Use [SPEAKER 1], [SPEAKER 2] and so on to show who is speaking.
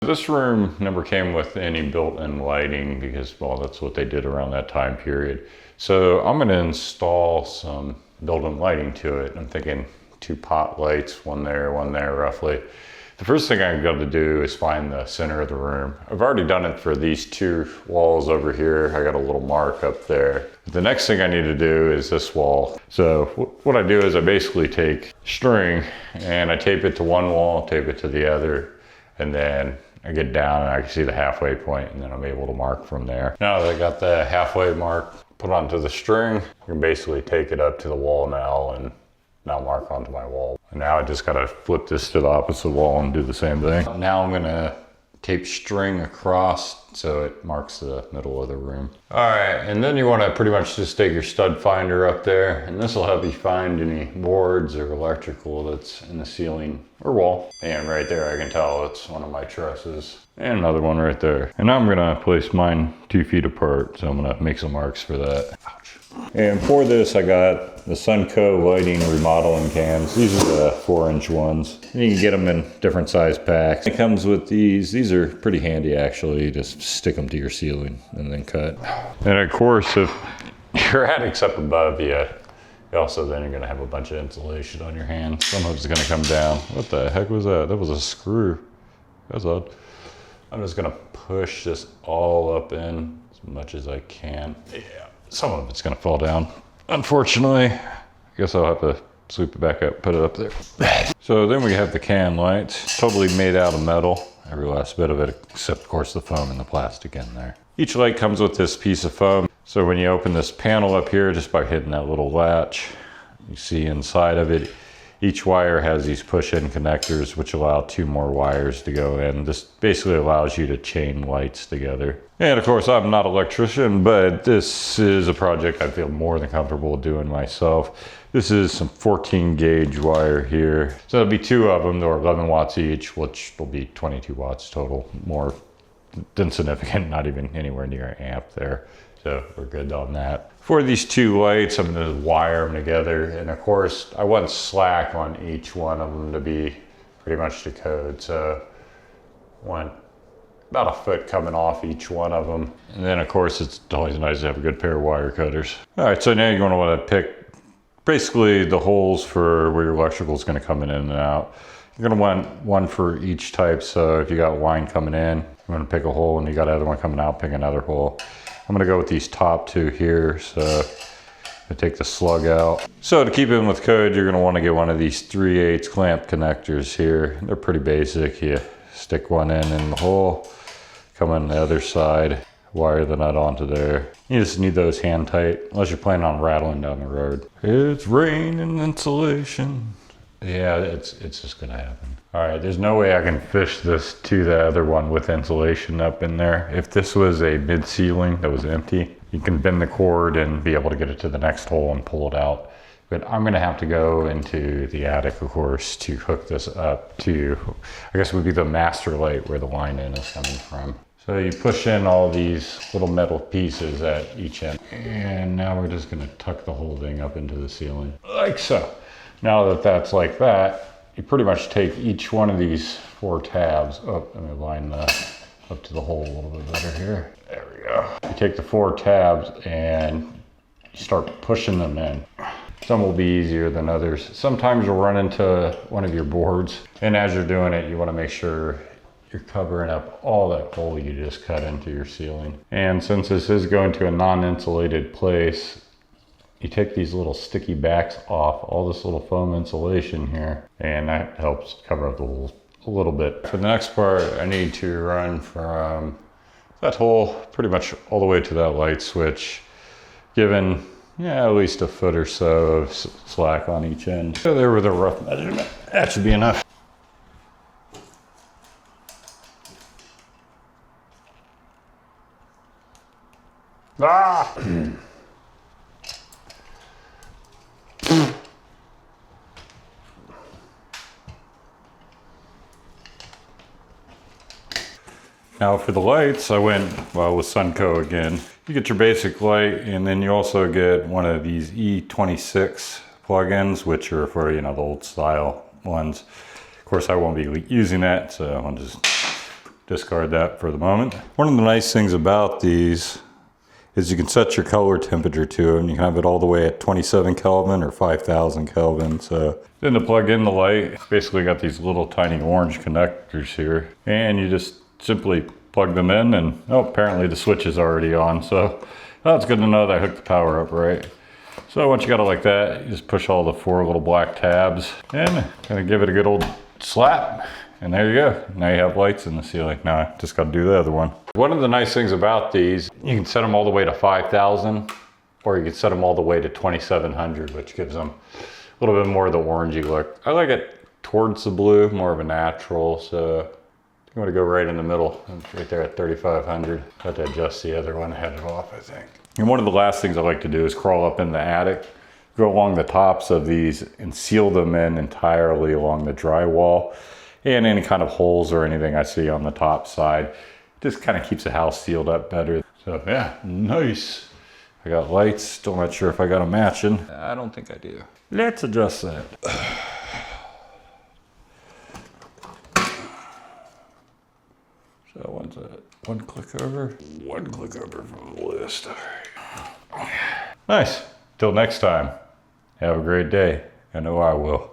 [SPEAKER 1] This room never came with any built-in lighting because, well, that's what they did around that time period. So I'm gonna install some built-in lighting to it. I'm thinking 2 pot lights, one there roughly. The first thing I got to do is find the center of the room. I've already done it for these 2 walls over here. I got a little mark up there. The next thing I need to do is this wall. So what I do is I basically take string and I tape it to one wall, tape it to the other, and then I get down and I can see the halfway point, and then I'm able to mark from there. Now that I got the halfway mark put onto the string, I can basically take it up to the wall now and now mark onto my wall. And now I just gotta flip this to the opposite wall and do the same thing. Now I'm gonna tape string across so it marks the middle of the room. All right, and then you wanna pretty much just take your stud finder up there, and this will help you find any boards or electrical that's in the ceiling or wall. And right there, I can tell it's one of my trusses. And another one right there. And now I'm gonna place mine 2 feet apart, so I'm gonna make some marks for that. Ouch. And for this, I got the Sunco lighting remodeling cans. These are the 4-inch ones. You can get them in different size packs. It comes with these. These are pretty handy actually. You just stick them to your ceiling and then cut. And of course, if your attic's up above you, also then you're gonna have a bunch of insulation on your hand. Some of it's gonna come down. What the heck was that? That was a screw. That's odd. I'm just gonna push this all up in as much as I can. Yeah. Some of it's gonna fall down. Unfortunately, I guess I'll have to sweep it back up, put it up there. So then we have the can lights, totally made out of metal, every last bit of it, except of course the foam and the plastic in there. Each light comes with this piece of foam. So when you open this panel up here, just by hitting that little latch, you see inside of it, each wire has these push-in connectors, which allow 2 more wires to go in. This basically allows you to chain lights together. And of course, I'm not an electrician, but this is a project I feel more than comfortable doing myself. This is some 14 gauge wire here. So there'll be 2 of them, they're 11 watts each, which will be 22 watts total. More than significant, not even anywhere near an amp there. So we're good on that. For these 2 lights, I'm gonna wire them together. And of course, I want slack on each one of them to be pretty much the code. So I want about a foot coming off each one of them. And then of course, it's always nice to have a good pair of wire cutters. All right, so now you're gonna wanna pick basically the holes for where your electrical is gonna come in and out. You're gonna want one for each type. So if you got line coming in, you're gonna pick a hole, and you got another one coming out, pick another hole. I'm gonna go with these top 2 here. So I take the slug out. So to keep in with code, you're gonna wanna get one of these 3/8 clamp connectors here. They're pretty basic. You stick one in the hole, come in the other side, wire the nut onto there. You just need those hand tight, unless you're planning on rattling down the road. It's raining insulation. Yeah, it's just gonna happen. All right, there's no way I can fish this to the other one with insulation up in there. If this was a mid-ceiling that was empty, you can bend the cord and be able to get it to the next hole and pull it out. But I'm gonna have to go into the attic, of course, to hook this up to, I guess it would be the master light where the line in is coming from. So you push in all these little metal pieces at each end. And now we're just gonna tuck the whole thing up into the ceiling, like so. Now that that's like that, you pretty much take each one of these 4 tabs up. Let me line that up to the hole a little bit better here. There we go. You take the 4 tabs and you start pushing them in. Some will be easier than others. Sometimes you'll run into one of your boards, and as you're doing it, you want to make sure you're covering up all that hole you just cut into your ceiling. And since this is going to a non-insulated place, you take these little sticky backs off, all this little foam insulation here, and that helps cover up the holes a little bit. For the next part, I need to run from that hole pretty much all the way to that light switch, given at least a foot or so of slack on each end. So there with a rough measurement, that should be enough. Ah! Now for the lights, I went, well, with Sunco again. You get your basic light, and then you also get one of these E26 plugins, which are for, the old style ones. Of course, I won't be using that, so I'll just discard that for the moment. One of the nice things about these is you can set your color temperature to it, and you can have it all the way at 27 Kelvin or 5,000 Kelvin. So then to plug in the light, basically got these little tiny orange connectors here, and you just simply plug them in, and oh, apparently the switch is already on. So that's good to know that I hooked the power up right. So once you got it like that, you just push all the 4 little black tabs and kind of give it a good old slap. And there you go. Now you have lights in the ceiling. Now I just got to do the other one. One of the nice things about these, you can set them all the way to 5,000, or you can set them all the way to 2,700, which gives them a little bit more of the orangey look. I like it towards the blue, more of a natural. So I'm going to go right in the middle. It's right there at 3,500. Got to adjust the other one, head it off, I think. And one of the last things I like to do is crawl up in the attic, go along the tops of these and seal them in entirely along the drywall. And any kind of holes or anything I see on the top side. Just kind of keeps the house sealed up better. So yeah, nice. I got lights, still not sure if I got them matching. I don't think I do. Let's adjust that. So one's one click over from the list. All right. Nice. Till next time, have a great day. I know I will.